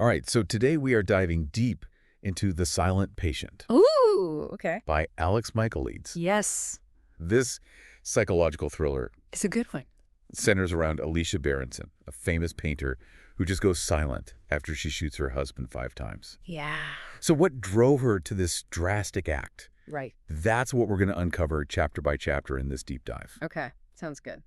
All right, so today we are diving deep into The Silent Patient Ooh, okay. by Alex Michaelides. Yes. This psychological thriller It's a good one. centers around Alicia Berenson, a famous painter who just goes silent after she shoots her husband 5 times. Yeah. So what drove her to this drastic act? Right. That's what we're going to uncover chapter by chapter in this deep dive. Okay. Sounds good.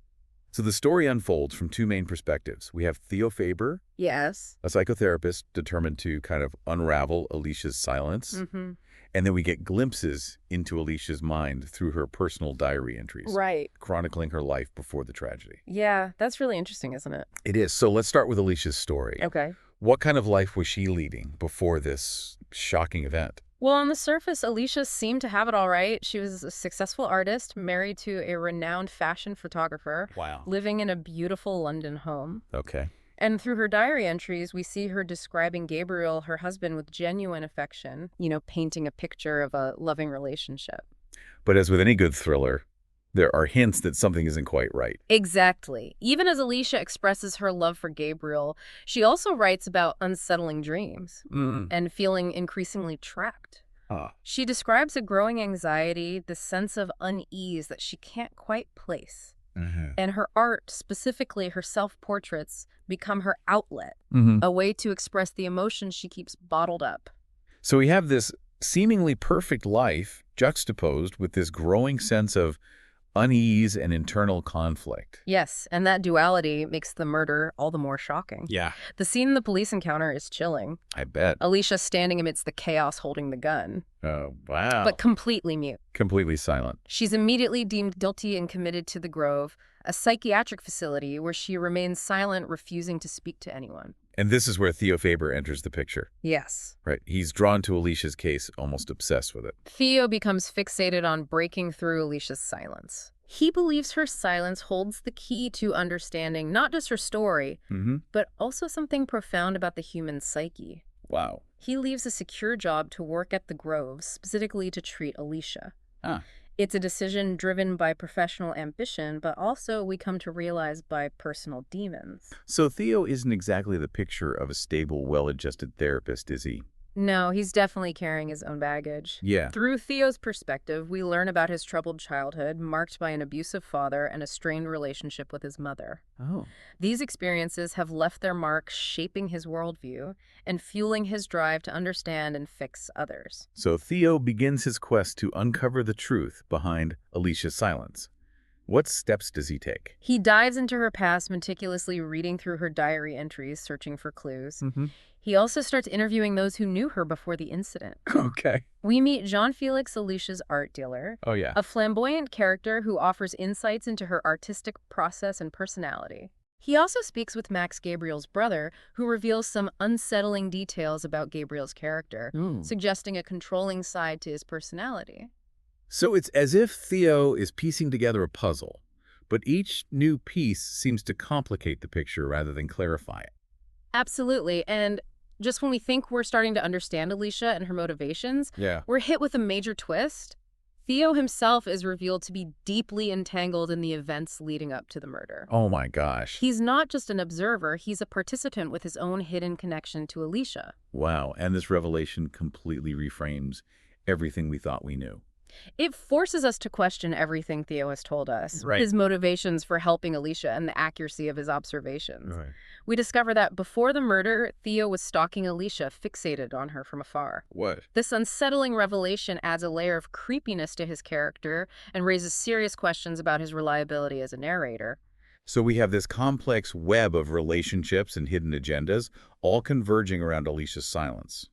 So the story unfolds from 2 main perspectives. We have Theo Faber, Yes. a psychotherapist determined to kind of unravel Alicia's silence. Mm-hmm. And then we get glimpses into Alicia's mind through her personal diary entries, Right. chronicling her life before the tragedy. Yeah, that's really interesting, isn't it? It is. So let's start with Alicia's story. Okay. What kind of life was she leading before this shocking event? Well, on the surface, Alicia seemed to have it all right. She was a successful artist, married to a renowned fashion photographer, Wow. living in a beautiful London home. Okay. And through her diary entries, we see her describing Gabriel, her husband, with genuine affection, painting a picture of a loving relationship. But as with any good thriller, there are hints that something isn't quite right. Exactly. Even as Alicia expresses her love for Gabriel, she also writes about unsettling dreams and feeling increasingly trapped. She describes a growing anxiety, the sense of unease that she can't quite place. And her art, specifically her self-portraits, become her outlet, a way to express the emotions she keeps bottled up. So we have this seemingly perfect life juxtaposed with this growing sense of unease and internal conflict. Yes, and that duality makes the murder all the more shocking. Yeah. The scene in the police encounter is chilling. I bet. Alicia standing amidst the chaos holding the gun, Oh, wow. but completely mute. Completely silent. She's immediately deemed guilty and committed to the Grove, a psychiatric facility where she remains silent, refusing to speak to anyone. And this is where Theo Faber enters the picture. Yes. Right. He's drawn to Alicia's case, almost obsessed with it. Theo becomes fixated on breaking through Alicia's silence. He believes her silence holds the key to understanding not just her story, but also something profound about the human psyche. Wow. He leaves a secure job to work at the Grove, specifically to treat Alicia. It's a decision driven by professional ambition, but also, we come to realize, by personal demons. So Theo isn't exactly the picture of a stable, well-adjusted therapist, is he? No, he's definitely carrying his own baggage. Yeah. Through Theo's perspective, we learn about his troubled childhood, marked by an abusive father and a strained relationship with his mother. Oh. These experiences have left their mark, shaping his worldview and fueling his drive to understand and fix others. So Theo begins his quest to uncover the truth behind Alicia's silence. What steps does he take? He dives into her past, meticulously reading through her diary entries, searching for clues. He also starts interviewing those who knew her before the incident. Okay. We meet Jean-Felix, Alicia's art dealer, Oh, yeah. a flamboyant character who offers insights into her artistic process and personality. He also speaks with Max, Gabriel's brother, who reveals some unsettling details about Gabriel's character, suggesting a controlling side to his personality. So it's as if Theo is piecing together a puzzle, but each new piece seems to complicate the picture rather than clarify it. Absolutely, and just when we think we're starting to understand Alicia and her motivations, we're hit with a major twist. Theo himself is revealed to be deeply entangled in the events leading up to the murder. Oh my gosh. He's not just an observer, he's a participant with his own hidden connection to Alicia. Wow, and this revelation completely reframes everything we thought we knew. It forces us to question everything Theo has told us, Right. his motivations for helping Alicia and the accuracy of his observations. We discover that before the murder, Theo was stalking Alicia, fixated on her from afar. What? This unsettling revelation adds a layer of creepiness to his character and raises serious questions about his reliability as a narrator. So we have this complex web of relationships and hidden agendas, all converging around Alicia's silence.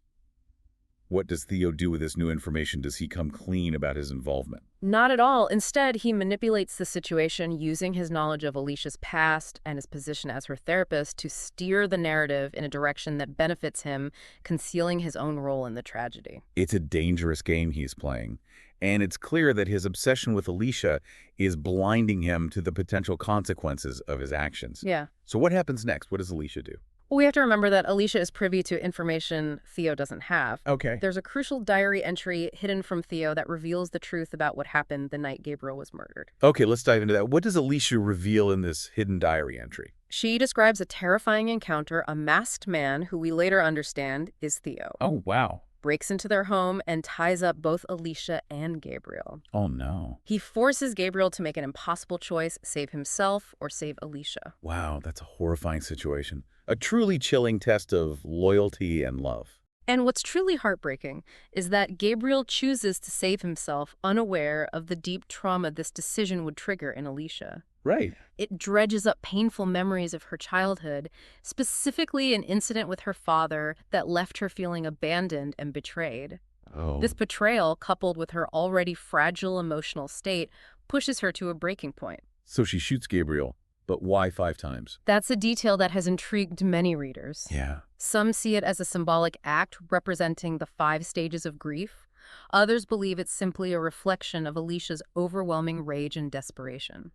What does Theo do with this new information? Does he come clean about his involvement? Not at all. Instead, he manipulates the situation using his knowledge of Alicia's past and his position as her therapist to steer the narrative in a direction that benefits him, concealing his own role in the tragedy. It's a dangerous game he's playing, and it's clear that his obsession with Alicia is blinding him to the potential consequences of his actions. Yeah. So what happens next? What does Alicia do? Well, we have to remember that Alicia is privy to information Theo doesn't have. Okay. There's a crucial diary entry hidden from Theo that reveals the truth about what happened the night Gabriel was murdered. Okay, let's dive into that. What does Alicia reveal in this hidden diary entry? She describes a terrifying encounter. A masked man, who we later understand is Theo, Oh, wow. breaks into their home and ties up both Alicia and Gabriel. Oh, no. He forces Gabriel to make an impossible choice: save himself or save Alicia. Wow, that's a horrifying situation. A truly chilling test of loyalty and love. And what's truly heartbreaking is that Gabriel chooses to save himself, unaware of the deep trauma this decision would trigger in Alicia. Right. It dredges up painful memories of her childhood, specifically an incident with her father that left her feeling abandoned and betrayed. Oh. This betrayal, coupled with her already fragile emotional state, pushes her to a breaking point. So she shoots Gabriel, but why 5 times? That's a detail that has intrigued many readers. Yeah. Some see it as a symbolic act representing the 5 stages of grief. Others believe it's simply a reflection of Alicia's overwhelming rage and desperation.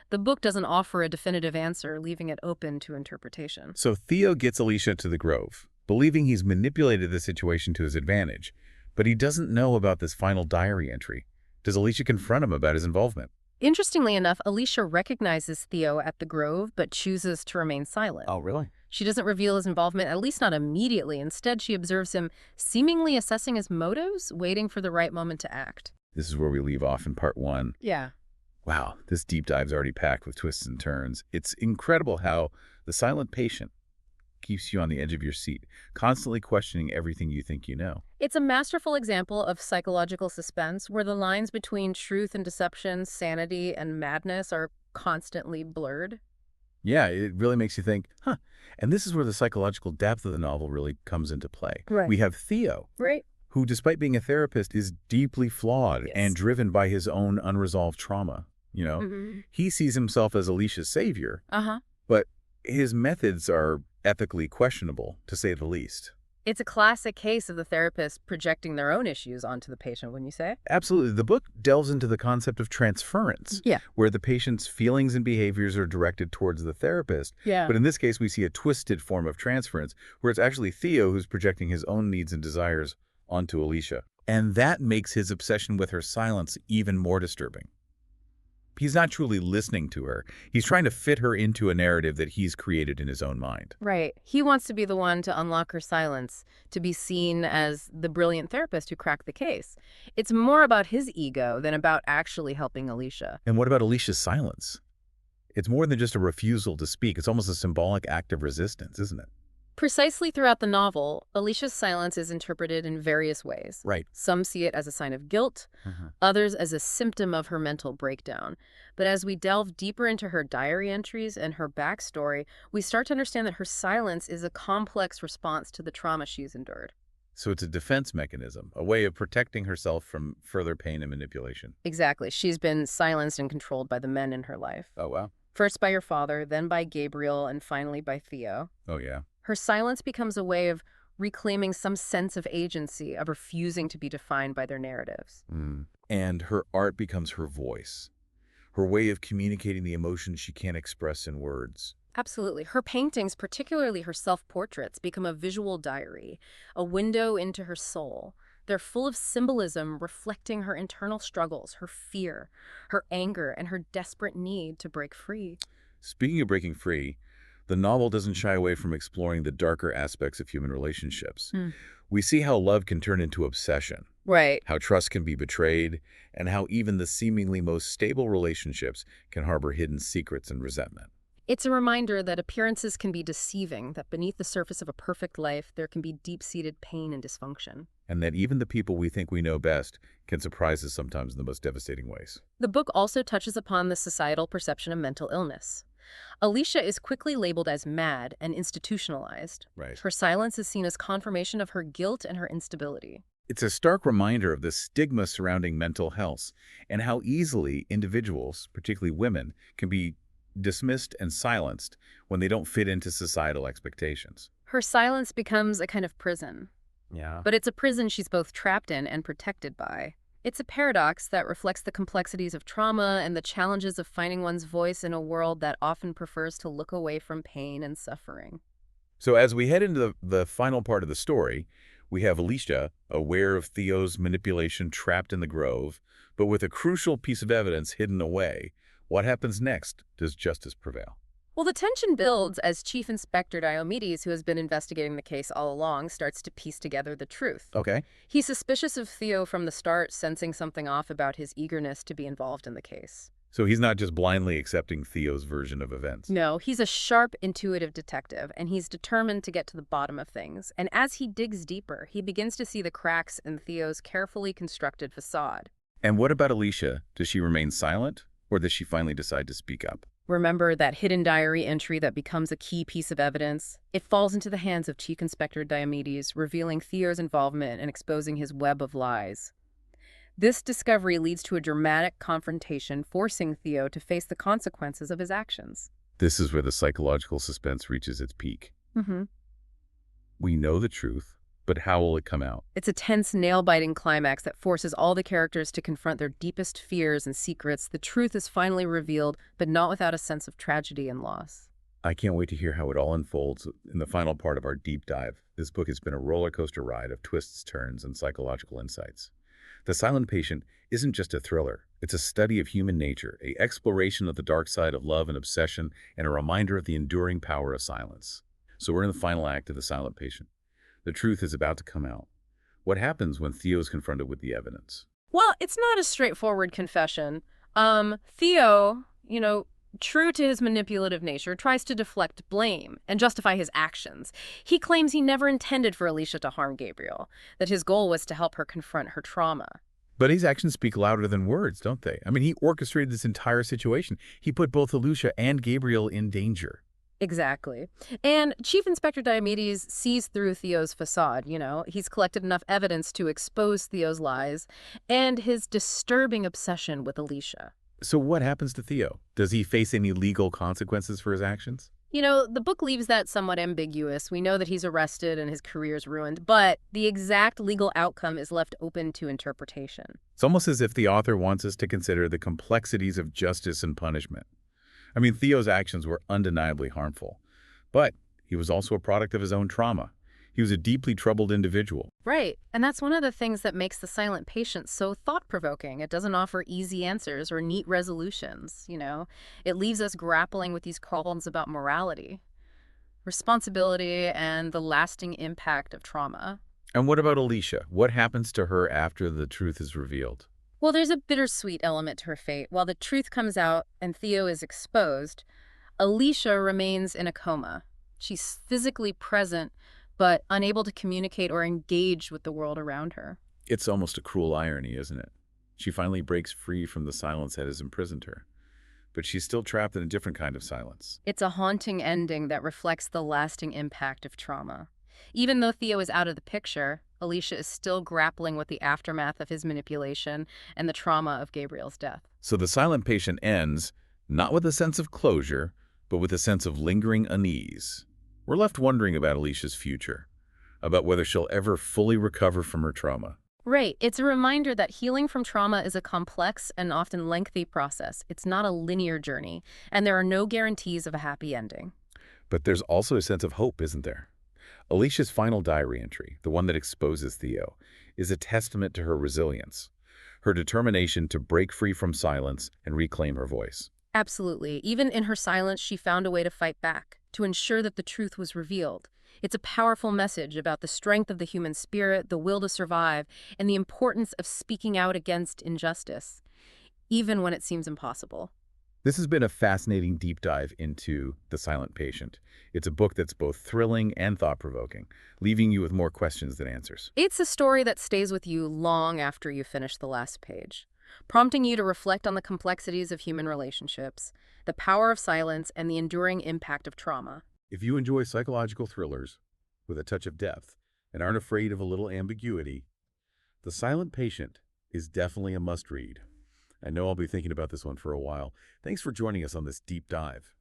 The book doesn't offer a definitive answer, leaving it open to interpretation. So Theo gets Alicia to the Grove, believing he's manipulated the situation to his advantage, but he doesn't know about this final diary entry. Does Alicia confront him about his involvement? Interestingly enough, Alicia recognizes Theo at the Grove, but chooses to remain silent. Oh, really? She doesn't reveal his involvement, at least not immediately. Instead, she observes him seemingly assessing his motives, waiting for the right moment to act. This is where we leave off in part 1. Yeah. Wow, this deep dive's already packed with twists and turns. It's incredible how the silent patient keeps you on the edge of your seat, constantly questioning everything you think you know. It's a masterful example of psychological suspense where the lines between truth and deception, sanity and madness are constantly blurred. Yeah, it really makes you think, huh. And this is where the psychological depth of the novel really comes into play. Right. We have Theo, Right. who, despite being a therapist, is deeply flawed Yes. and driven by his own unresolved trauma. You know, Mm-hmm. he sees himself as Alicia's savior, Uh-huh. but his methods are ethically questionable, to say the least. It's a classic case of the therapist projecting their own issues onto the patient, wouldn't you say? Absolutely. The book delves into the concept of transference, Yeah. where the patient's feelings and behaviors are directed towards the therapist. Yeah. But in this case, we see a twisted form of transference, where it's actually Theo who's projecting his own needs and desires onto Alicia. And that makes his obsession with her silence even more disturbing. He's not truly listening to her. He's trying to fit her into a narrative that he's created in his own mind. Right. He wants to be the one to unlock her silence, to be seen as the brilliant therapist who cracked the case. It's more about his ego than about actually helping Alicia. And what about Alicia's silence? It's more than just a refusal to speak. It's almost a symbolic act of resistance, isn't it? Precisely throughout the novel, Alicia's silence is interpreted in various ways. Right. Some see it as a sign of guilt, others as a symptom of her mental breakdown. But as we delve deeper into her diary entries and her backstory, we start to understand that her silence is a complex response to the trauma she's endured. So it's a defense mechanism, a way of protecting herself from further pain and manipulation. Exactly. She's been silenced and controlled by the men in her life. Oh, wow. First by her father, then by Gabriel, and finally by Theo. Oh, yeah. Her silence becomes a way of reclaiming some sense of agency, of refusing to be defined by their narratives. And her art becomes her voice, her way of communicating the emotions she can't express in words. Absolutely. Her paintings, particularly her self-portraits, become a visual diary, a window into her soul. They're full of symbolism reflecting her internal struggles, her fear, her anger, and her desperate need to break free. Speaking of breaking free, the novel doesn't shy away from exploring the darker aspects of human relationships. We see how love can turn into obsession, Right. how trust can be betrayed, and how even the seemingly most stable relationships can harbor hidden secrets and resentment. It's a reminder that appearances can be deceiving, that beneath the surface of a perfect life, there can be deep-seated pain and dysfunction. And that even the people we think we know best can surprise us sometimes in the most devastating ways. The book also touches upon the societal perception of mental illness. Alicia is quickly labeled as mad and institutionalized. Right. Her silence is seen as confirmation of her guilt and her instability. It's a stark reminder of the stigma surrounding mental health and how easily individuals, particularly women, can be dismissed and silenced when they don't fit into societal expectations. Her silence becomes a kind of prison. Yeah. But it's a prison she's both trapped in and protected by. It's a paradox that reflects the complexities of trauma and the challenges of finding one's voice in a world that often prefers to look away from pain and suffering. So as we head into the final part of the story, we have Alicia, aware of Theo's manipulation, trapped in the grove, but with a crucial piece of evidence hidden away. What happens next? Does justice prevail? Well, the tension builds as Chief Inspector Diomedes, who has been investigating the case all along, starts to piece together the truth. Okay. He's suspicious of Theo from the start, sensing something off about his eagerness to be involved in the case. So he's not just blindly accepting Theo's version of events. No, he's a sharp, intuitive detective, and he's determined to get to the bottom of things. And as he digs deeper, he begins to see the cracks in Theo's carefully constructed facade. And what about Alicia? Does she remain silent, or does she finally decide to speak up? Remember that hidden diary entry that becomes a key piece of evidence? It falls into the hands of Chief Inspector Diomedes, revealing Theo's involvement and exposing his web of lies. This discovery leads to a dramatic confrontation, forcing Theo to face the consequences of his actions. This is where the psychological suspense reaches its peak. We know the truth, but how will it come out? It's a tense, nail-biting climax that forces all the characters to confront their deepest fears and secrets. The truth is finally revealed, but not without a sense of tragedy and loss. I can't wait to hear how it all unfolds in the final part of our deep dive. This book has been a roller coaster ride of twists, turns, and psychological insights. The Silent Patient isn't just a thriller. It's a study of human nature, an exploration of the dark side of love and obsession, and a reminder of the enduring power of silence. So we're in the final act of The Silent Patient. The truth is about to come out. What happens when Theo is confronted with the evidence? Well, it's not a straightforward confession. Theo, true to his manipulative nature, tries to deflect blame and justify his actions. He claims he never intended for Alicia to harm Gabriel, that his goal was to help her confront her trauma. But his actions speak louder than words, don't they? I mean, he orchestrated this entire situation. He put both Alicia and Gabriel in danger. Exactly. And Chief Inspector Diomedes sees through Theo's facade, He's collected enough evidence to expose Theo's lies and his disturbing obsession with Alicia. So what happens to Theo? Does he face any legal consequences for his actions? The book leaves that somewhat ambiguous. We know that he's arrested and his career's ruined, but the exact legal outcome is left open to interpretation. It's almost as if the author wants us to consider the complexities of justice and punishment. I mean, Theo's actions were undeniably harmful, but he was also a product of his own trauma. He was a deeply troubled individual. Right, and that's one of the things that makes The Silent Patient so thought-provoking. It doesn't offer easy answers or neat resolutions, It leaves us grappling with these questions about morality, responsibility, and the lasting impact of trauma. And what about Alicia? What happens to her after the truth is revealed? Well, there's a bittersweet element to her fate. While the truth comes out and Theo is exposed, Alicia remains in a coma. She's physically present, but unable to communicate or engage with the world around her. It's almost a cruel irony, isn't it? She finally breaks free from the silence that has imprisoned her, but she's still trapped in a different kind of silence. It's a haunting ending that reflects the lasting impact of trauma. Even though Theo is out of the picture, Alicia is still grappling with the aftermath of his manipulation and the trauma of Gabriel's death. So The Silent Patient ends not with a sense of closure, but with a sense of lingering unease. We're left wondering about Alicia's future, about whether she'll ever fully recover from her trauma. Right. It's a reminder that healing from trauma is a complex and often lengthy process. It's not a linear journey, and there are no guarantees of a happy ending. But there's also a sense of hope, isn't there? Alicia's final diary entry, the one that exposes Theo, is a testament to her resilience, her determination to break free from silence and reclaim her voice. Absolutely. Even in her silence, she found a way to fight back, to ensure that the truth was revealed. It's a powerful message about the strength of the human spirit, the will to survive, and the importance of speaking out against injustice, even when it seems impossible. This has been a fascinating deep dive into The Silent Patient. It's a book that's both thrilling and thought-provoking, leaving you with more questions than answers. It's a story that stays with you long after you finish the last page, prompting you to reflect on the complexities of human relationships, the power of silence, and the enduring impact of trauma. If you enjoy psychological thrillers with a touch of depth and aren't afraid of a little ambiguity, The Silent Patient is definitely a must-read. I know I'll be thinking about this one for a while. Thanks for joining us on this deep dive.